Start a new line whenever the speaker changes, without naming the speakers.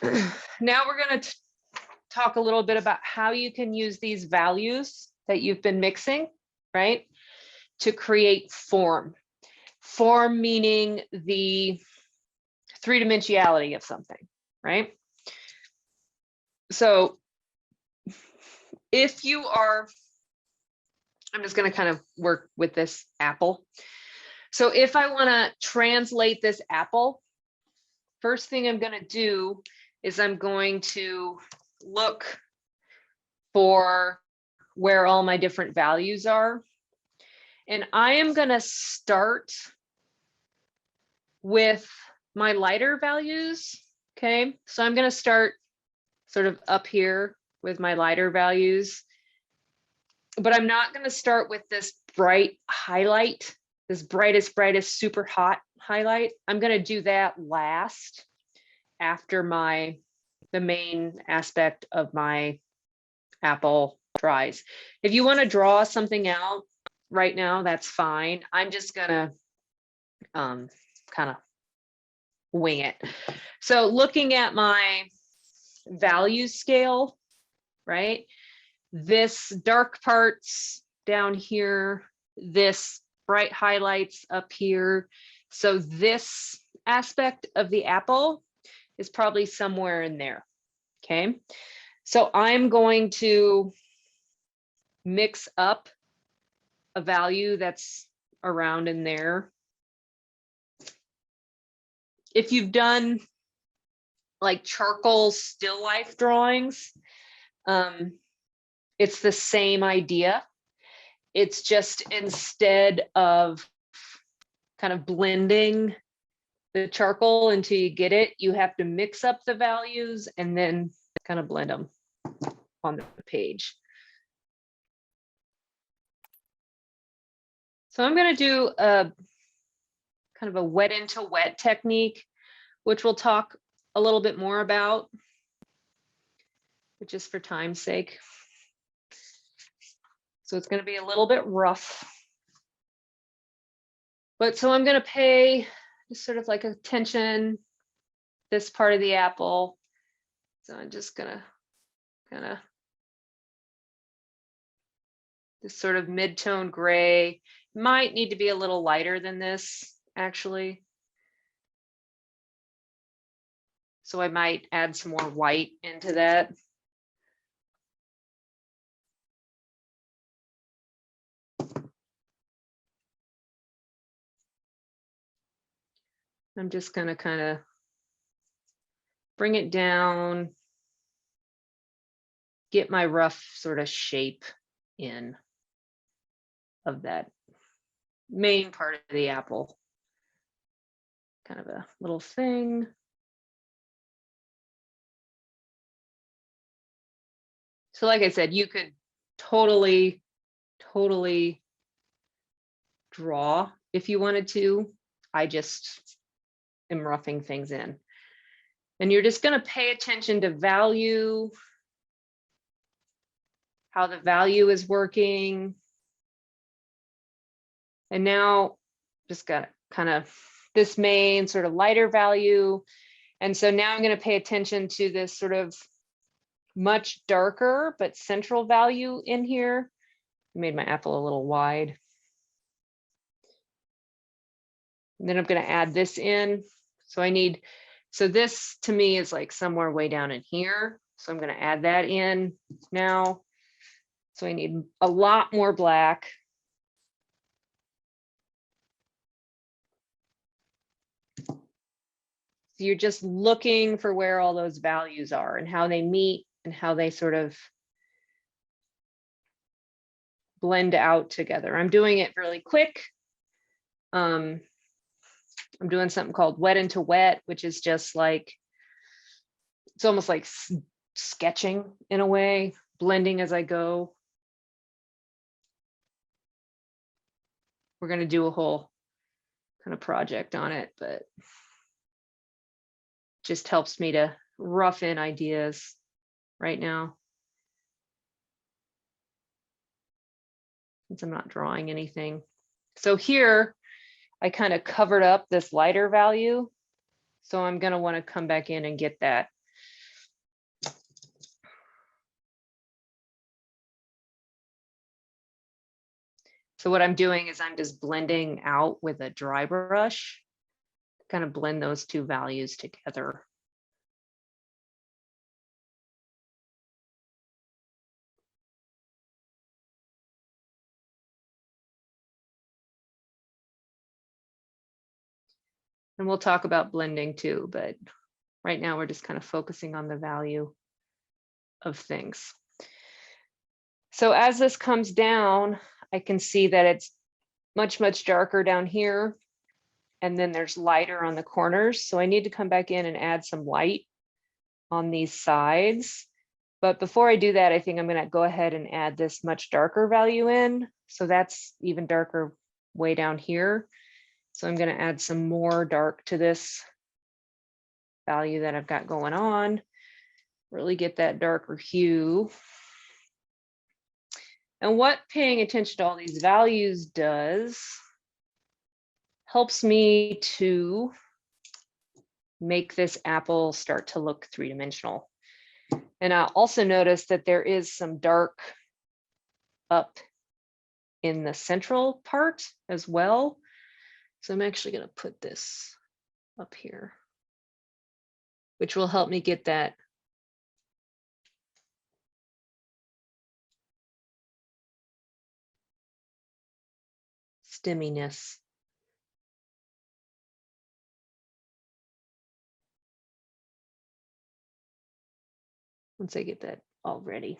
Now we're going to talk a little bit about how you can use these values that you've been mixing, right, to create form. Form meaning the three-dimensionality of something, right? So if you are, I'm just going to kind of work with this apple. So if I want to translate this apple, first thing I'm going to do is I'm going to look for where all my different values are. And I am going to start with my lighter values. Okay, so I'm going to start sort of up here with my lighter values, but I'm not going to start with this bright highlight, this brightest, super hot highlight. I'm going to do that last after the main aspect of my apple dries. If you want to draw something out right now, that's fine. I'm just going to kind of wing it. So looking at my value scale, right? This dark parts down here, this bright highlights up here. So this aspect of the apple is probably somewhere in there. Okay. So I'm going to mix up a value that's around in there. If you've done like charcoal still life drawings, it's the same idea. It's just instead of kind of blending the charcoal until you get it, you have to mix up the values and then kind of blend them on the page. So I'm going to do a kind of a wet into wet technique, which we'll talk a little bit more about, but just for time's sake. So it's going to be a little bit rough. But so I'm going to pay just sort of like attention, this part of the apple. So I'm just going to kind of this sort of mid-tone gray. Might need to be a little lighter than this, actually. So I might add some more white into that. I'm just going to kind of bring it down, get my rough sort of shape in of that main part of the apple. Kind of a little thing. So like I said, you could totally draw if you wanted to. I just am roughing things in. And you're just going to pay attention to value, how the value is working. And now just got kind of this main sort of lighter value. And so now I'm going to pay attention to this sort of much darker but central value in here. I made my apple a little wide. And then I'm going to add this in. So this to me is like somewhere way down in here. So I'm going to add that in now. So I need a lot more black. So you're just looking for where all those values are and how they meet and how they sort of blend out together. I'm doing it really quick. I'm doing something called wet into wet, which is just like, it's almost like sketching in a way, blending as I go. We're going to do a whole kind of project on it, but just helps me to rough in ideas right now. Since I'm not drawing anything. So here, I kind of covered up this lighter value. So I'm going to want to come back in and get that So what I'm doing is I'm just blending out with a dry brush, kind of blend those two values together. And we'll talk about blending too, but right now we're just kind of focusing on the value of things. So as this comes down, I can see that it's much, much darker down here. And then there's lighter on the corners. So I need to come back in and add some light on these sides. But before I do that, I think I'm going to go ahead and add this much darker value in. So that's even darker way down here. So I'm going to add some more dark to this value that I've got going on, really get that darker hue. And what paying attention to all these values does helps me to make this apple start to look three-dimensional. And I also notice that there is some dark up in the central part as well. So I'm actually going to put this up here, which will help me get that stemminess. Once I get that all ready.